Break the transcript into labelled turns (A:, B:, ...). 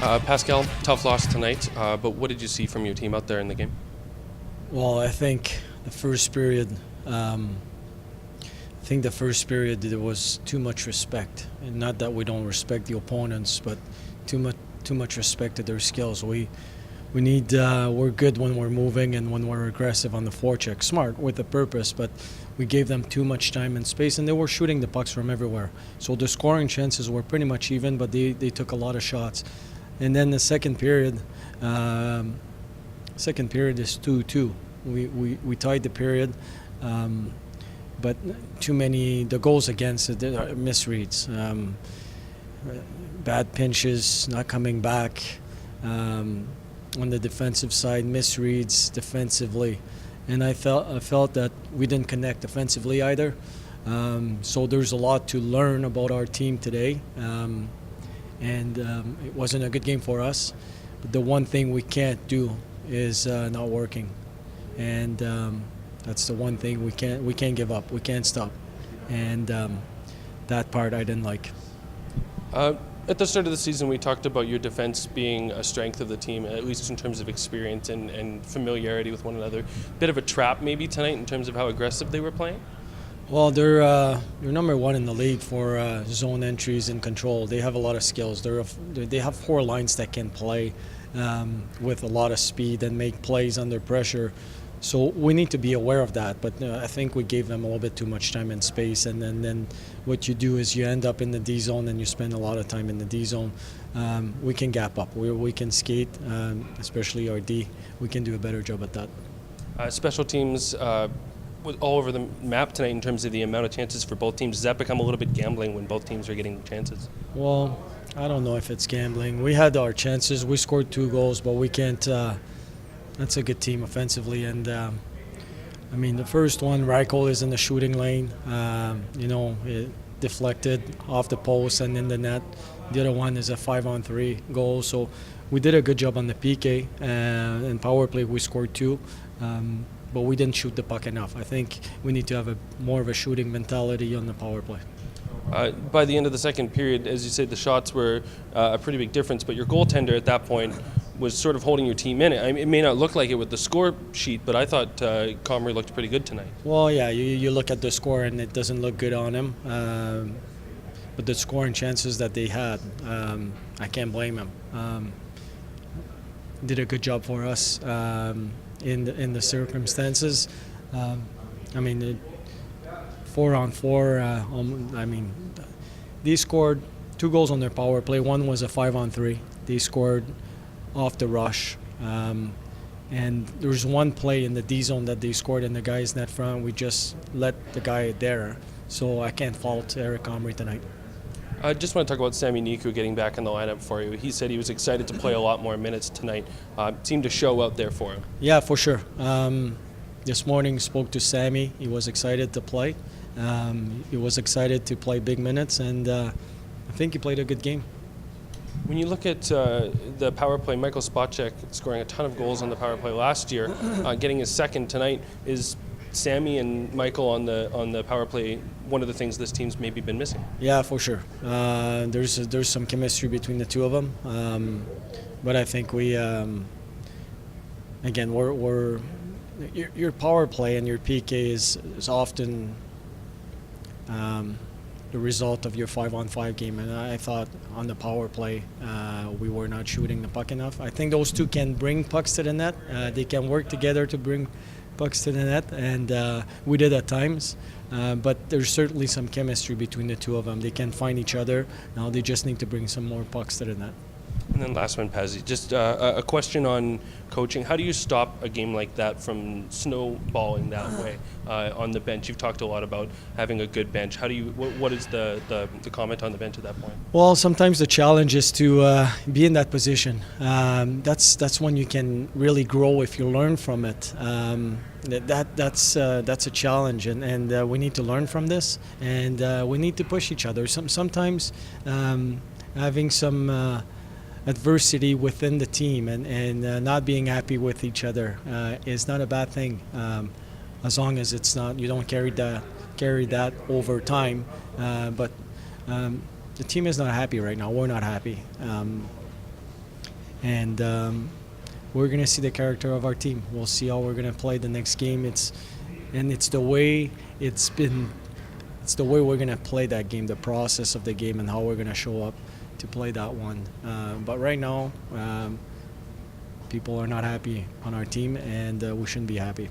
A: Pascal, tough loss tonight, but what did you see from your team out there in the game?
B: Well, I think the first period, there was too much respect, and not that we don't respect the opponents, but too much respect to their skills. We're good when we're moving and when we're aggressive on the forecheck, smart with a purpose, but we gave them too much time and space, and they were shooting the pucks from everywhere. So the scoring chances were pretty much even, but they took a lot of shots. And then the second period is 2-2. We tied the period, but too many the goals against it are misreads, bad pinches, not coming back. On the defensive side, misreads defensively, and I felt that we didn't connect offensively either. So there's a lot to learn about our team today. It wasn't a good game for us. But the one thing we can't do is not working, and that's the one thing we can't give up. We can't stop, and that part I didn't like.
A: At the start of the season, we talked about your defense being a strength of the team, at least in terms of experience and familiarity with one another. Bit of a trap maybe tonight in terms of how aggressive they were playing?
B: Well, they're number one in the league for zone entries and control. They have a lot of skills. They have four lines that can play with a lot of speed and make plays under pressure. So we need to be aware of that. But I think we gave them a little bit too much time and space. And then what you do is you end up in the D zone and you spend a lot of time in the D zone. We can gap up. We can skate, especially our D. We can do a better job at that.
A: Special teams was all over the map tonight in terms of the amount of chances for both teams. Does that become a little bit gambling when both teams are getting chances?
B: Well, I don't know if it's gambling. We had our chances. We scored 2 goals, but we can't. That's a good team offensively. And, the first one, Reichel is in the shooting lane. It deflected off the post and in the net. The other one is a 5-on-3 goal. So we did a good job on the PK. And power play, we scored 2. But we didn't shoot the puck enough. I think we need to have more of a shooting mentality on the power play.
A: By the end of the second period, as you said, the shots were a pretty big difference, but your goaltender at that point was sort of holding your team in it. I mean, it may not look like it with the score sheet, but I thought Comrie looked pretty good tonight.
B: Well, yeah, you look at the score and it doesn't look good on him. But the scoring chances that they had, I can't blame him. Did a good job for us. In the circumstances, 4-on-4. They scored 2 goals on their power play. One was a 5-on-3. They scored off the rush, and there was one play in the D zone that they scored in the guy's net front. We just let the guy there, so I can't fault Eric Comrie tonight.
A: I just want to talk about Sami Niku getting back in the lineup for you. He said he was excited to play a lot more minutes tonight. Seemed to show out there for him.
B: Yeah, for sure. This morning spoke to Sami. He was excited to play. He was excited to play big minutes, and I think he played a good game.
A: When you look at the power play, Michael Spacek scoring a ton of goals on the power play last year, getting his second tonight. Is Sami and Michael on the power play one of the things this team's maybe been missing?
B: Yeah, for sure. There's some chemistry between the two of them, but I think we we're your power play and your PK is often the result of your 5-on-5 game, and I thought on the power play we were not shooting the puck enough. I think those two can bring pucks to the net. They can work together to bring pucks to the net, and we did at times. But there's certainly some chemistry between the two of them. They can find each other. Now they just need to bring some more pucks to the net.
A: And then last one, Pazzi, just a question on coaching. How do you stop a game like that from snowballing that way on the bench? You've talked a lot about having a good bench. How do you? What is the comment on the bench at that point?
B: Well, sometimes the challenge is to be in that position. That's when you can really grow if you learn from it. That's a challenge, and we need to learn from this, and we need to push each other. Sometimes having some adversity within the team and not being happy with each other is not a bad thing, as long as it's not you don't carry that over time. But the team is not happy right now. We're not happy. and we're gonna see the character of our team. We'll see how we're gonna play the next game. It's the way it's been. It's the way we're gonna play that game, the process of the game, and how we're gonna show up to play that one. But right now, people are not happy on our team, and we shouldn't be happy.